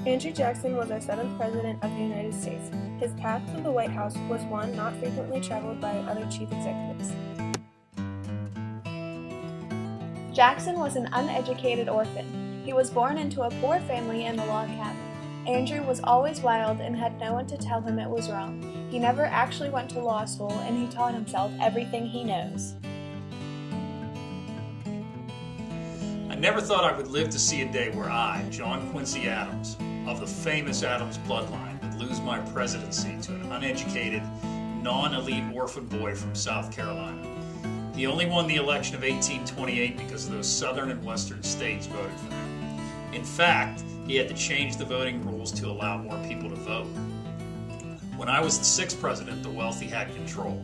Andrew Jackson was our 7th President of the United States. His path to the White House was one not frequently traveled by other chief executives. Jackson was an uneducated orphan. He was born into a poor family in a log cabin. Andrew was always wild and had no one to tell him it was wrong. He never actually went to law school, and he taught himself everything he knows. I never thought I would live to see a day where I, John Quincy Adams, of the famous Adams bloodline, would lose my presidency to an uneducated, non-elite orphan boy from South Carolina. He only won the election of 1828 because those southern and western states voted for him. In fact, he had to change the voting rules to allow more people to vote. When I was the 6th president, the wealthy had control.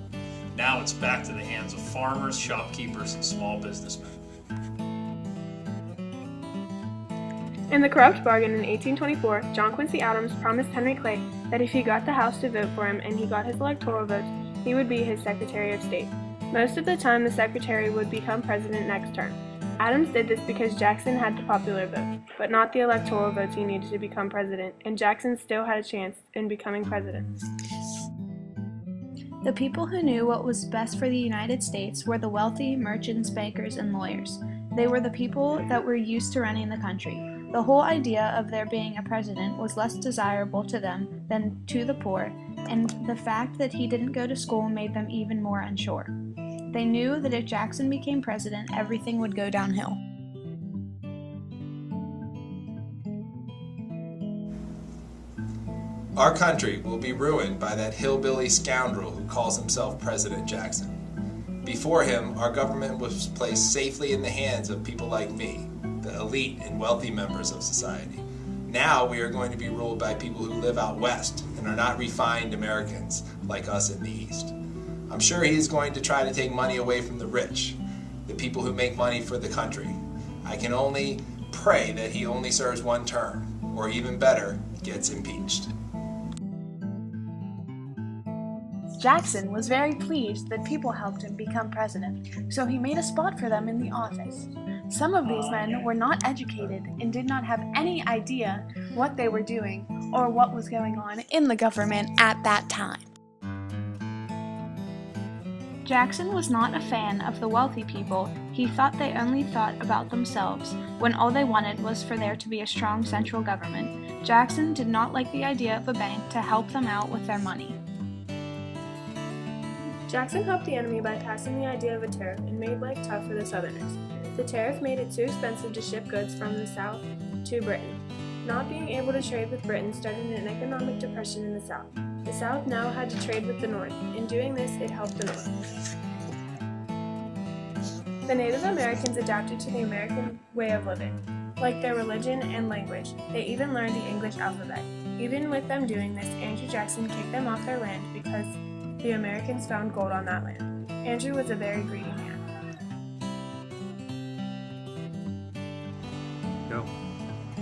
Now it's back to the hands of farmers, shopkeepers, and small businessmen. In the corrupt bargain in 1824, John Quincy Adams promised Henry Clay that if he got the House to vote for him and he got his electoral votes, he would be his Secretary of State. Most of the time, the Secretary would become president next term. Adams did this because Jackson had the popular vote, but not the electoral votes he needed to become president, and Jackson still had a chance in becoming president. The people who knew what was best for the United States were the wealthy, merchants, bankers, and lawyers. They were the people that were used to running the country. The whole idea of there being a president was less desirable to them than to the poor, and the fact that he didn't go to school made them even more unsure. They knew that if Jackson became president, everything would go downhill. Our country will be ruined by that hillbilly scoundrel who calls himself President Jackson. Before him, our government was placed safely in the hands of people like me, the elite and wealthy members of society. Now we are going to be ruled by people who live out west and are not refined Americans like us in the east. I'm sure he is going to try to take money away from the rich, the people who make money for the country. I can only pray that he only serves one term, or even better, gets impeached. Jackson was very pleased that people helped him become president, so he made a spot for them in the office. Some of these men were not educated and did not have any idea what they were doing or what was going on in the government at that time. Jackson was not a fan of the wealthy people. He thought they only thought about themselves, when all they wanted was for there to be a strong central government. Jackson did not like the idea of a bank to help them out with their money. Jackson helped the enemy by passing the idea of a tariff and made life tough for the Southerners. The tariff made it too expensive to ship goods from the South to Britain. Not being able to trade with Britain started an economic depression in the South. The South now had to trade with the North. In doing this, it helped the North. The Native Americans adapted to the American way of living, like their religion and language. They even learned the English alphabet. Even with them doing this, Andrew Jackson kicked them off their land because the Americans found gold on that land. Andrew was a very greedy man.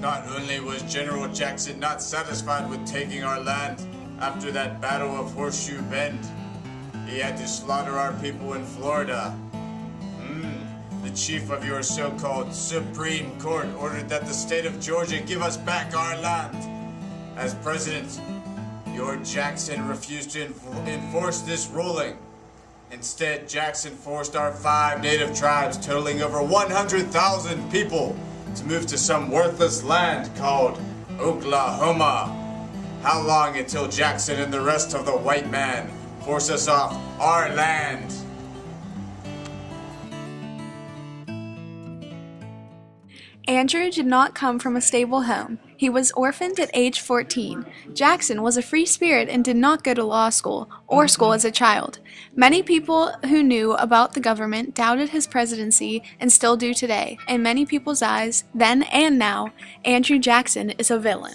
Not only was General Jackson not satisfied with taking our land after that Battle of Horseshoe Bend, he had to slaughter our people in Florida. The chief of your so-called Supreme Court ordered that the state of Georgia give us back our land. As president, your Jackson refused to enforce this ruling. Instead, Jackson forced our 5 native tribes, totaling over 100,000 people, to move to some worthless land called Oklahoma. How long until Jackson and the rest of the white man force us off our land? Andrew did not come from a stable home. He was orphaned at age 14. Jackson was a free spirit and did not go to law school or school as a child. Many people who knew about the government doubted his presidency and still do today. In many people's eyes, then and now, Andrew Jackson is a villain.